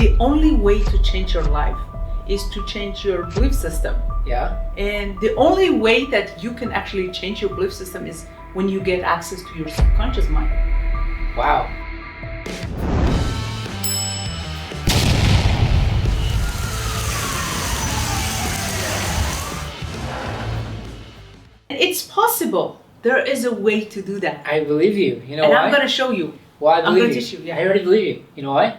the only way to change your life is to change your belief system. Yeah. And the only way that you can actually change your belief system is when you get access to your subconscious mind. Wow. It's possible. There is a way to do that. I believe you. You know and why? I'm going to show you. Well, I I'm believe going you. to teach you. Yeah. I already believe you. You know why?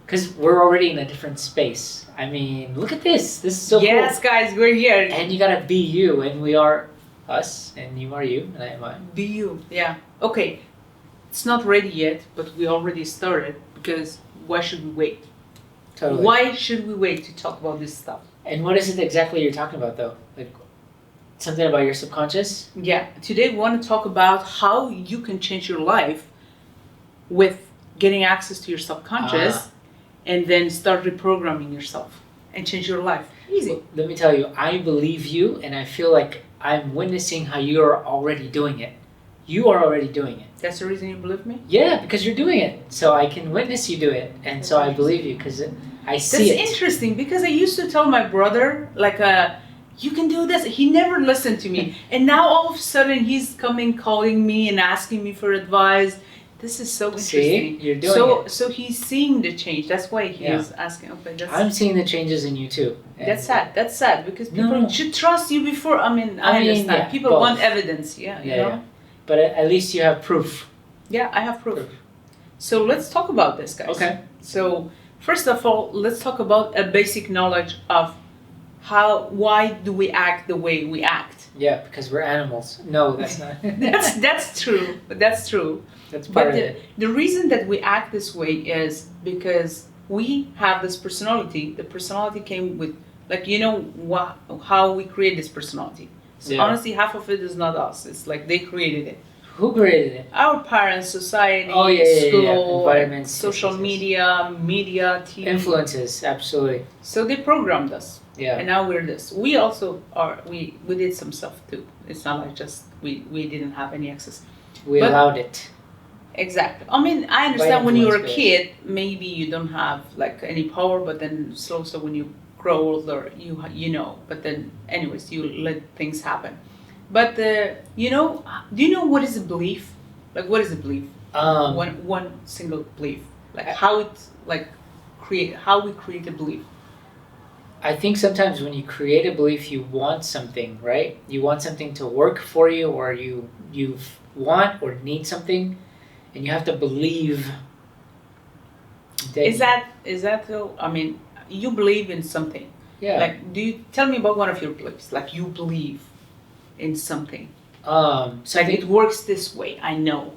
Because we're already in a different space. I mean, look at this. This is so cool. Yes, guys, we're here. And you gotta be you, and we are us, and you are you, and I am I. Be you. Yeah. Okay. It's not ready yet, but we already started because why should we wait? Totally. Why should we wait to talk about this stuff? And what is it exactly you're talking about, though? Like something about your subconscious? Yeah. Today we want to talk about how you can change your life with getting access to your subconscious and then start reprogramming yourself and change your life. Easy. Let me tell you, I believe you, and I feel like I'm witnessing how you're already doing it. You are already doing it. That's the reason you believe me? Yeah, because you're doing it. So I can witness you do it. And so I believe you because I see it. That's interesting because I used to tell my brother, like, you can do this. He never listened to me. And now all of a sudden he's coming, calling me and asking me for advice. This is so interesting. See, you're doing it. So he's seeing the change. That's why he's asking. Okay, that's. I'm seeing the changes in you too. And That's sad. That's sad because people should trust you before. I mean, I understand. yeah, People both. want evidence. Yeah, you know? Yeah. But at least you have proof. Yeah, I have proof. So let's talk about this, guys. Okay. So first of all, let's talk about a basic knowledge of why do we act the way we act. Yeah, because we're animals. No, that's not. That's true. That's true. That's part But of it. the reason that we act this way is because we have this personality. The personality came with, like, you know, how we create this personality. So honestly, half of it is not us. It's like they created it. Who created it? Our parents, society, Yeah. school, Environment, social media, TV. Influences, absolutely. So they programmed us. Yeah. And now we're this. We also are, we did some stuff too. It's not like just we didn't have any access. We But- allowed it. Exactly. I mean, I understand when you're a influence kid, maybe you don't have like any power, but then so when you grow older, you know. But then, anyways, you let things happen. But you know, do you know what is a belief? Like, what is a belief? One single belief. Like how it's like how we create a belief. I think sometimes when you create a belief, you want something, right? You want something to work for you, or you want or need something, and you have to believe. Is that so? I mean, you believe in something. Yeah. Like, do you tell me about one of your beliefs? Like, you believe in something. So I think It works this way. I know.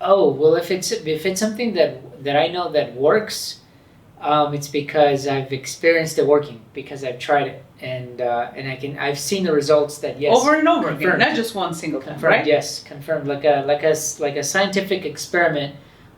Oh well, if it's something that I know that works, it's because I've experienced it working, because I've tried it, and I've seen the results that yes, Over and over again, confirmed. not just one single time, Confirmed, right? yes, confirmed. Like a scientific experiment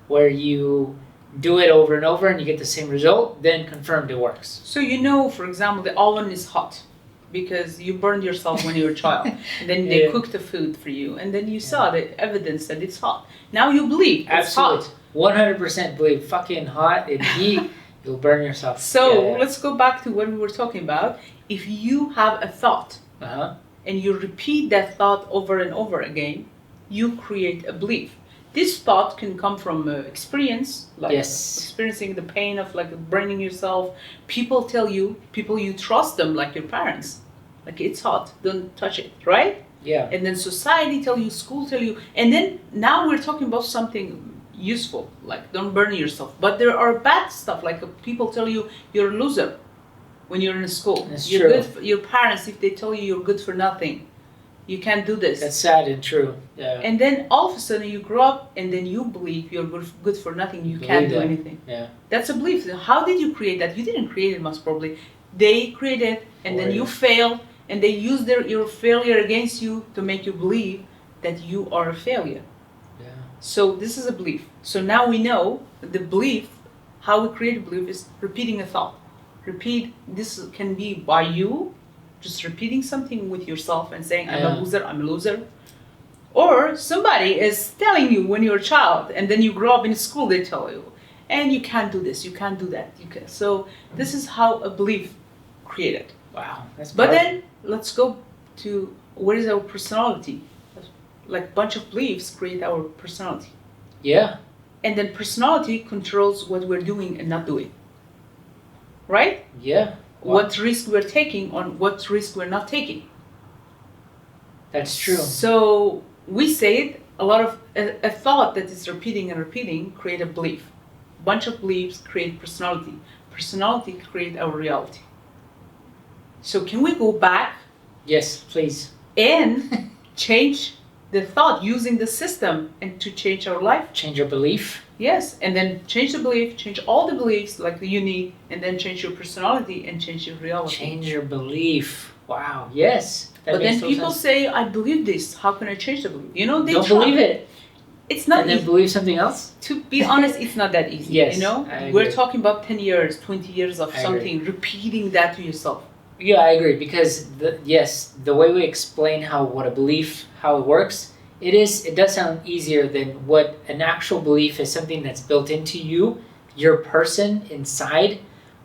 where you do it over and over and you get the same result, then confirmed it works. So you know, for example, the oven is hot because you burned yourself when you were a child, and then they cooked the food for you, and then you saw the evidence that it's hot. Now you believe it's hot. 100% believe fucking hot and heat. You'll burn yourself. So let's go back to what we were talking about. If you have a thought and you repeat that thought over and over again, you create a belief. This thought can come from experience, like experiencing the pain of like burning yourself. People tell you, people you trust them, like your parents, like it's hot, don't touch it, right? Yeah. And then society tell you, school tell you, and then now we're talking about something useful, like don't burn yourself. But there are bad stuff, like people tell you you're a loser when you're in school. That's you're true. good for, your parents, if they tell you you're good for nothing, you can't do this. That's sad and true. Yeah. And then all of a sudden you grow up and then you believe you're good for nothing, you can't do anything. Yeah. That's a belief. How did you create that? You didn't create it, most probably. They created it, and then you failed, and they used your failure against you to make you believe that you are a failure. Yeah. So this is a belief. So now we know the belief, how we create a belief is repeating a thought. Repeat, this can be by you, just repeating something with yourself and saying, I'm a loser, I'm a loser. Or somebody is telling you when you're a child, and then you grow up in school, they tell you. and you can't do this, you can't do that. So this is how a belief created. Wow, that's But powerful. then let's go to what is our personality. Like a bunch of beliefs create our personality. Yeah. And then personality controls what we're doing and not doing. Right? Yeah. Wow. What risk we're taking on what risk we're not taking. That's true. So we said a lot of a thought that is repeating and repeating create a belief. Bunch of beliefs create personality. Personality create our reality. So can we go back? Yes, please. And change the thought using the system and to change our life? Change your belief. Yes, and then change the belief, change all the beliefs like you need, and then change your personality and change your reality. Change your belief. Wow. Yes. But then people say, I believe this. How can I change the belief? You know, they don't try. believe it. It's not and easy. then believe something else? To be honest, it's not that easy. Yes, you know, I agree. we're talking about 10 years, 20 years of I something, repeating that to yourself. Yeah, I agree because the way we explain how it works, it does sound easier than what an actual belief is. Something that's built into you, your person inside,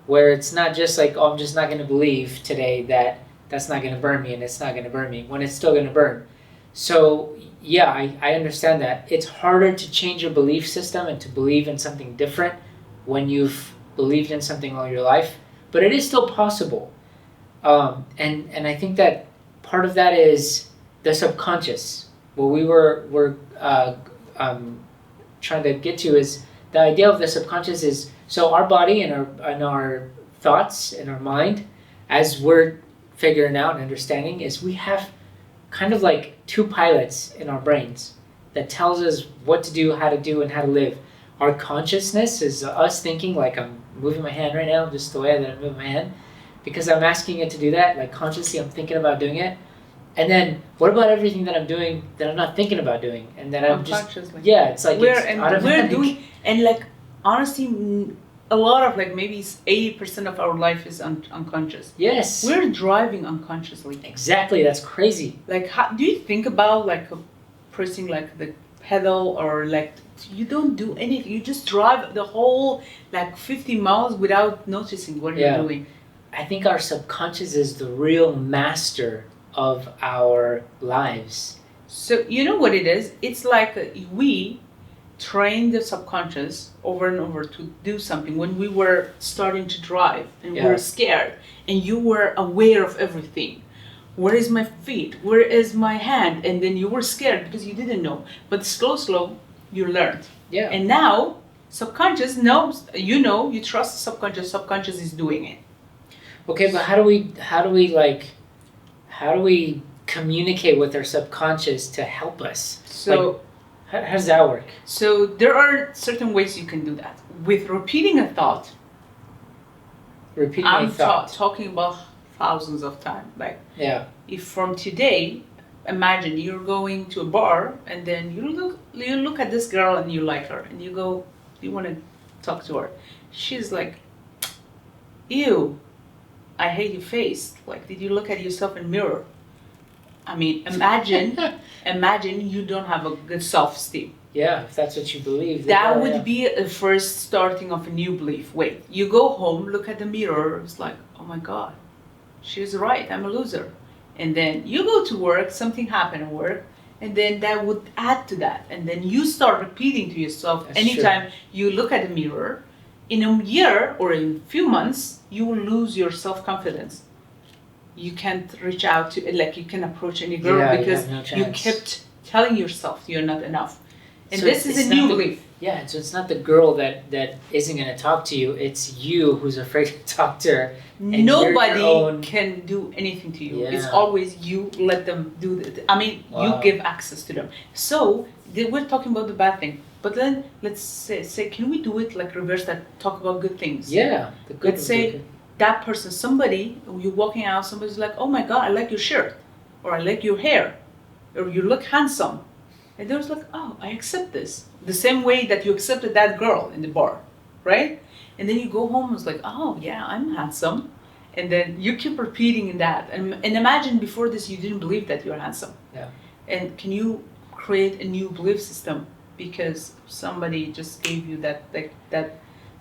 where it's not just like, oh, I'm just not going to believe today that that's not going to burn me and it's not going to burn me when it's still going to burn. So yeah, I understand that. It's harder to change your belief system and to believe in something different when you've believed in something all your life, but it is still possible. And I think that part of that is the subconscious. What we were trying to get to is the idea of the subconscious is, so our body and our thoughts and our mind, as we're figuring out and understanding, is we have kind of like two pilots in our brains that tells us what to do, how to do, and how to live. Our consciousness is us thinking, like I'm moving my hand right now, just the way that I move my hand, because I'm asking it to do that, like consciously I'm thinking about doing it. And then what about everything that I'm doing that I'm not thinking about doing? And then I'm just, yeah, it's like we're automatic. doing, and like honestly, a lot of like maybe 80% of our life is unconscious. Yes. We're driving unconsciously. Exactly, that's crazy. Like, how, do you think about like pressing like the pedal or like you don't do anything? You just drive the whole like 50 miles without noticing what you're doing. I think our subconscious is the real master of our lives. So you know what it is? It's like we train the subconscious over and over to do something. When we were starting to drive and we were scared and you were aware of everything. Where is my feet? Where is my hand? And then you were scared because you didn't know. But slow, you learned. Yeah. And now subconscious knows, you trust the subconscious is doing it. Okay, but how do we communicate with our subconscious to help us? So how does that work? So there are certain ways you can do that. With repeating a thought. I'm talking about thousands of times. Like, if from today, imagine you're going to a bar and then you look at this girl and you like her and you want to talk to her. She's like, ew, I hate your face. Like, did you look at yourself in the mirror? I mean, imagine you don't have a good self-esteem. Yeah, if that's what you believe. That would be a first starting of a new belief. Wait, you go home, look at the mirror, it's like, oh my God, she's right, I'm a loser. And then you go to work, something happened at work, and then that would add to that. And then you start repeating to yourself, anytime you look at the mirror, in a year or in a few months, you will lose your self-confidence. You can't reach out to, like, you can approach any girl because you kept telling yourself you're not enough. And so this is a new belief. Yeah, so it's not the girl that isn't going to talk to you, it's you who's afraid to talk to her. Nobody can do anything to you. Yeah. It's always you let them do it. I mean, you give access to them. So we're talking about the bad thing. But then let's say, can we do it like reverse that, talk about good things? Yeah. Let's say that person, somebody, you're walking out, somebody's like, oh my God, I like your shirt. Or I like your hair. Or you look handsome. And they was like, oh, I accept this. The same way that you accepted that girl in the bar, right? And then you go home and it's like, oh yeah, I'm handsome. And then you keep repeating that. And imagine before this, you didn't believe that you're handsome. Yeah. And can you create a new belief system because somebody just gave you that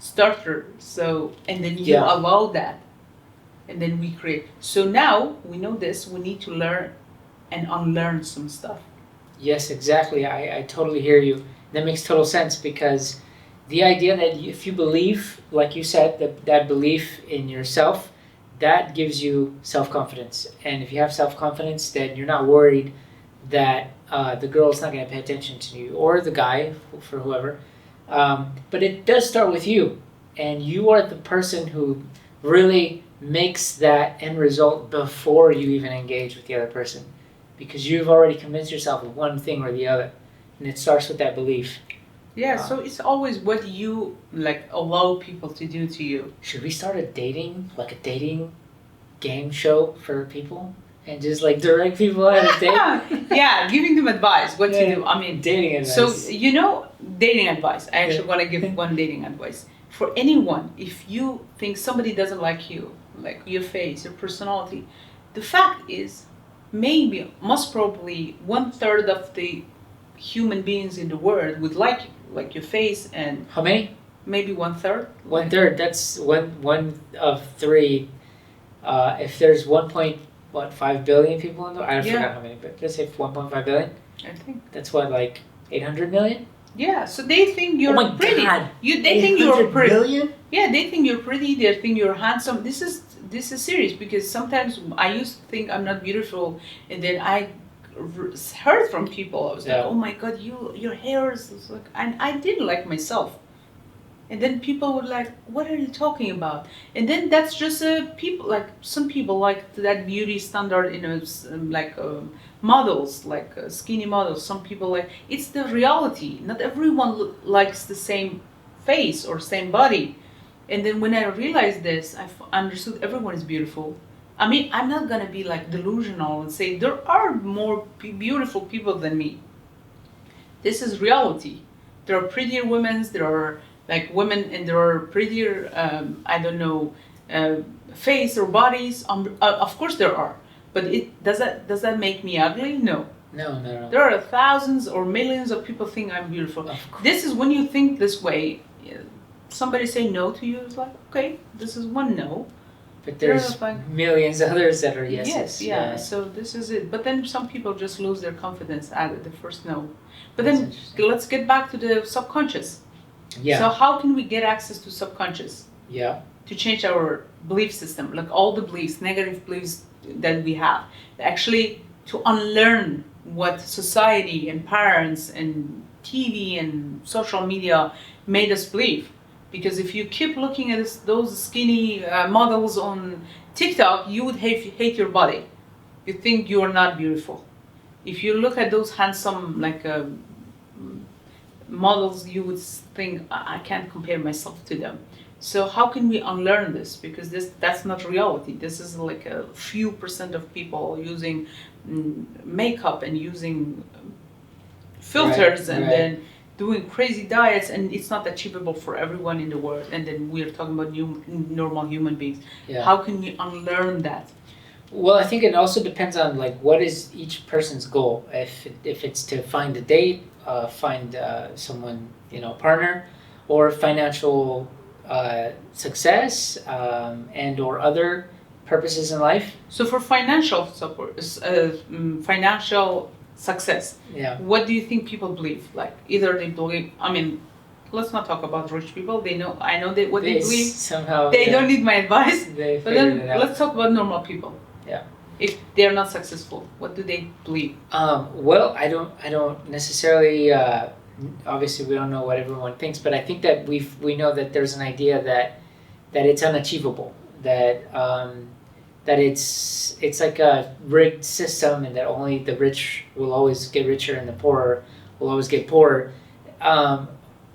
starter. So, and then you Yeah. allow that, and then we create. So now we know this. We need to learn and unlearn some stuff. Yes, exactly. I totally hear you. That makes total sense because the idea that if you believe, like you said, that belief in yourself, that gives you self confidence. And if you have self confidence, then you're not worried that the girl's not going to pay attention to you or the guy for whoever. But it does start with you, and you are the person who really makes that end result before you even engage with the other person, because you've already convinced yourself of one thing or the other, and it starts with that belief. Yeah. So it's always what you like allow people to do to you. Should we start a dating game show for people and just like direct people how to date? Yeah, giving them advice what to do. I mean, dating advice. so dating advice. I actually want to give one dating advice for anyone. If you think somebody doesn't like you, like your face, your personality, the fact is, maybe most probably 1/3 of the human beings in the world would like you, like your face, and How many? maybe 1/3. 1/3. That's one of three. If there's 1.5 billion people in the world, I forgot how many, but let's say 1.5 billion. I think. That's what, like 800 million. Yeah, so they think you're oh my pretty. God. They think you're pretty. Million? Yeah, they think you're pretty. They think you're handsome. This is serious because sometimes I used to think I'm not beautiful, and then I heard from people. I was like, oh my God, your hair is like, and I didn't like myself. And then people would like, what are you talking about? And then that's just people, like some people like that beauty standard, like models, like skinny models. Some people like, it's the reality. Not everyone likes the same face or same body. And then when I realized this, I understood everyone is beautiful. I mean, I'm not gonna be like delusional and say there are more beautiful people than me. This is reality. There are prettier women, there are like women, and there are prettier, I don't know, face or bodies. Of course there are, but does that make me ugly? No. No. There are thousands or millions of people think I'm beautiful. This is when you think this way, somebody say no to you, it's like, okay, this is one no. But there's millions of others that are yeses. Yes, yeah. So this is it. But then some people just lose their confidence at the first no. But then let's get back to the subconscious. Yeah. So how can we get access to subconscious? Yeah. To change our belief system, like all the beliefs, negative beliefs that we have, actually to unlearn what society and parents and TV and social media made us believe. Because if you keep looking at those skinny models on TikTok, you would hate your body. You think you are not beautiful. If you look at those handsome models, you would think, I can't compare myself to them. So how can we unlearn this? Because that's not reality. This is like a few percent of people using makeup and using filters and then doing crazy diets, and it's not achievable for everyone in the world. And then we're talking about normal human beings. Yeah. How can we unlearn that? Well, I think it also depends on like what is each person's goal. If it's to find a date, find someone, partner, or financial success, and or other purposes in life. So for financial support, financial success, what do you think people believe? Like either they believe, I mean, let's not talk about rich people. I know what they believe. Somehow they don't need my advice. But then let's talk about normal people. Yeah. If they're not successful, what do they believe? Well, I don't necessarily. Obviously, we don't know what everyone thinks, but I think that we know that there's an idea that it's unachievable. That it's like a rigged system, and that only the rich will always get richer and the poor will always get poorer.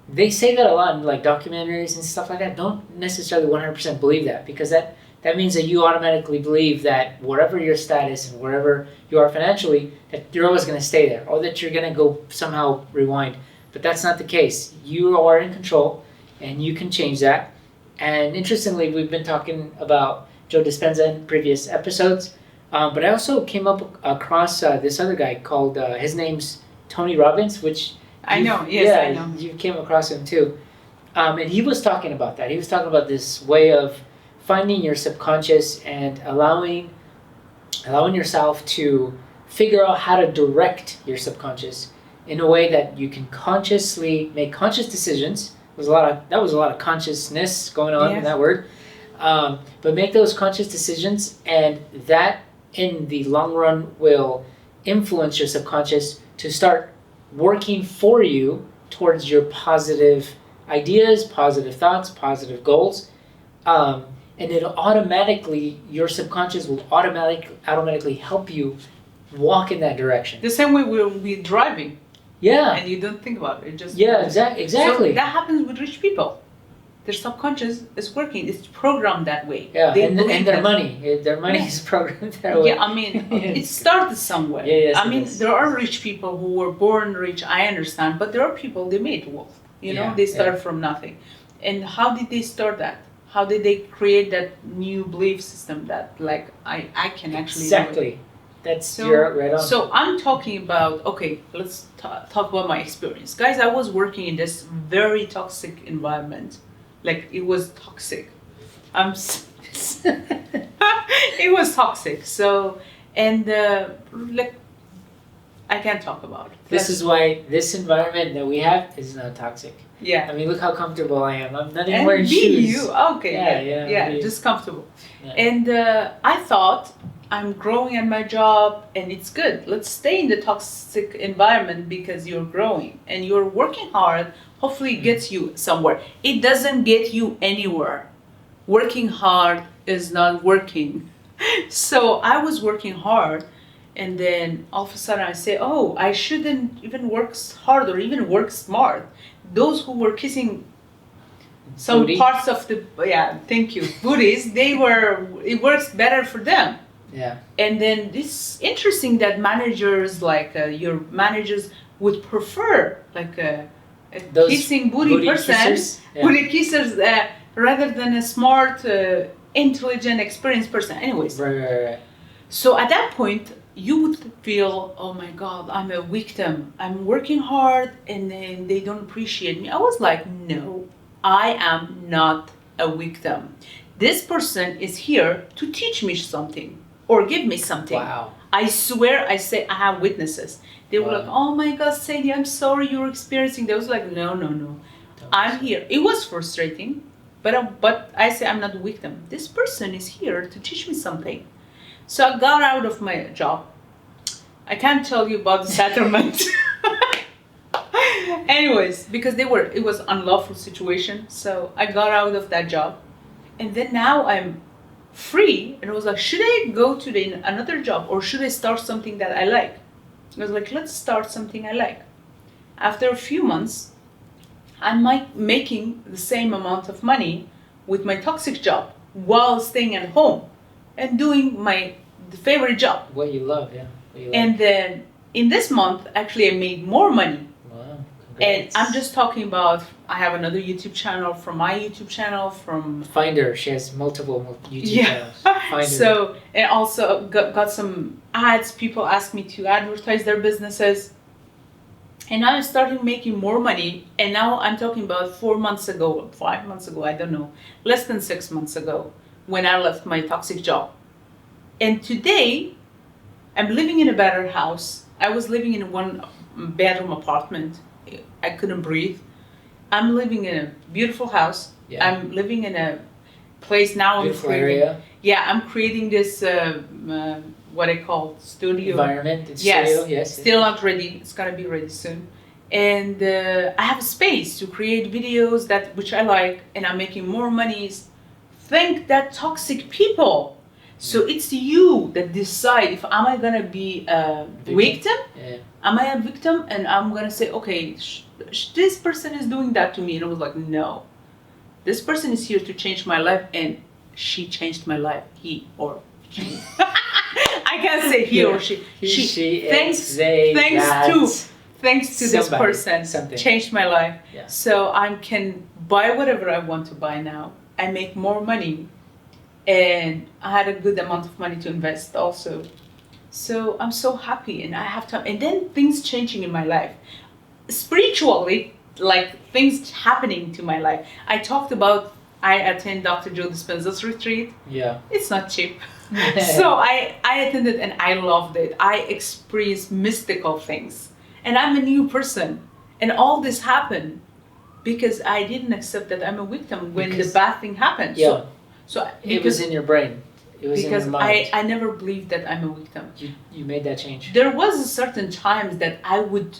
They say that a lot in like documentaries and stuff like that. Don't necessarily 100% believe that, because that means that you automatically believe that wherever your status and wherever you are financially, that you're always going to stay there, or that you're going to go somehow rewind. But that's not the case. You are in control, and you can change that. And interestingly, we've been talking about Joe Dispenza in previous episodes, but I also came up across this other guy called, his name's Tony Robbins, which... I know, yes, I know. You came across him too. And he was talking about that. He was talking about this way of finding your subconscious and allowing yourself to figure out how to direct your subconscious in a way that you can consciously make conscious decisions. That was a lot of consciousness going on in that word. But make those conscious decisions, and that in the long run will influence your subconscious to start working for you towards your positive ideas, positive thoughts, positive goals. And your subconscious will automatically help you walk in that direction. The same way we'll be driving. Yeah. And you don't think about it. Just exactly. So that happens with rich people. Their subconscious is working. It's programmed that way. Yeah, and their money is programmed that way. Yeah, I mean, it started somewhere. Yes, I mean, there are rich people who were born rich, I understand, but there are people, they made wealth. They started from nothing. And how did they start that? How did they create that new belief system that, like, I can actually do it? That's you're right on. So I'm talking about, okay, let's talk about my experience. Guys, I was working in this very toxic environment. Like, it was toxic. It was toxic. So, and like, I can't talk about it. This is why this environment that we have is not toxic. Yeah. I mean, look how comfortable I am. I'm not even wearing shoes. Okay. Yeah. Just comfortable. Yeah. And I thought, I'm growing at my job and it's good. Let's stay in the toxic environment because you're growing and you're working hard. Hopefully it gets you somewhere. It doesn't get you anywhere. Working hard is not working. So I was working hard, and then all of a sudden I say, oh, I shouldn't even work hard or even work smart. Those who were kissing some booty. Parts of the, thank you, booties, it works better for them. Yeah. And then it's interesting that managers, like your managers, would prefer like a kissing booty person, booty kissers, rather than a smart, intelligent, experienced person. Anyways. Right. So at that point, you would feel, oh my God, I'm a victim. I'm working hard and then they don't appreciate me. I was like, no, I am not a victim. This person is here to teach me something or give me something. Wow. I swear, I have witnesses. They were like, oh my God, Sadie, I'm sorry you're experiencing. They was like, no. I'm here. It was frustrating, but I say I'm not a victim. This person is here to teach me something. So I got out of my job. I can't tell you about the settlement. Anyways, because it was unlawful situation. So I got out of that job. And then now I'm free. And I was like, should I go to another job or should I start something that I like? I was like, let's start something I like. After a few months, I'm making the same amount of money with my toxic job while staying at home and doing my favorite job. What you love, yeah. And then in this month, actually, I made more money. Wow. Congrats. And I'm just talking about, I have another YouTube channel from my YouTube channel from... Find her. She has multiple YouTube channels. Find her. So, and also got some ads. People ask me to advertise their businesses. And now I started making more money. And now I'm talking about 4 months ago, 5 months ago, I don't know, less than 6 months ago, when I left my toxic job. And today, I'm living in a better house. I was living in a 1-bedroom apartment. I couldn't breathe. I'm living in a beautiful house. Yeah. I'm living in a place now. Beautiful area. Yeah, I'm creating this, what I call studio. Environment. Yes. Still not ready. It's gonna be ready soon. And I have a space to create videos which I like, and I'm making more money. Thank that toxic people. So it's you that decide if am I gonna be a victim? Yeah. Am I a victim? And I'm gonna say, okay, this person is doing that to me. And I was like, no, this person is here to change my life, and she changed my life. He or she. I can't say he or she. She. Thanks to this person, changed my life. Yeah. So I can buy whatever I want to buy now. I make more money. And I had a good amount of money to invest also. So I'm so happy, and I have time. And then things changing in my life. Spiritually, like things happening to my life. I talked about I attend Dr. Joe Dispenza's retreat. Yeah. It's not cheap. So I attended and I loved it. I experienced mystical things. And I'm a new person. And all this happened because I didn't accept that I'm a victim when the bad thing happened. Yeah. So it was in your brain. It was in your mind. Because I never believed that I'm a victim. You made that change. There was a certain times that I would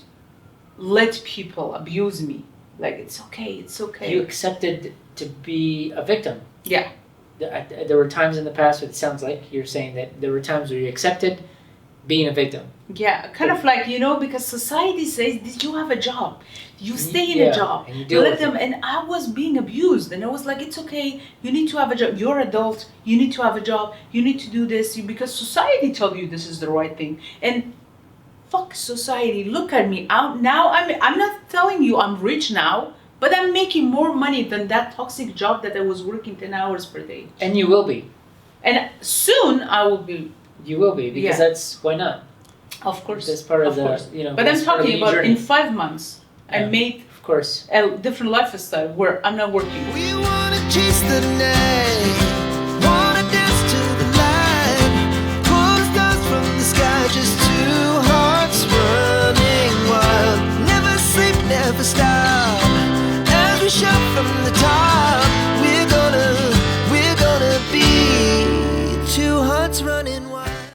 let people abuse me. Like, it's okay, it's okay. You accepted to be a victim. Yeah. There were times in the past, it sounds like you're saying that there were times where you accepted being a victim. Yeah, kind of like, because society says, did you have a job? You stay in a job. And you deal let with them. And I was being abused. And I was like, it's okay. You need to have a job. You're adult. You need to have a job. You need to do this because society told you this is the right thing. And fuck society. Look at me. I'm not telling you I'm rich now, but I'm making more money than that toxic job that I was working 10 hours per day. And you will be. And soon I will be. You will be, because that's, why not? Of course. That's part of course. But I'm talking about journey. in 5 months, I made of course a different lifestyle where I'm not working. We wanna chase the night.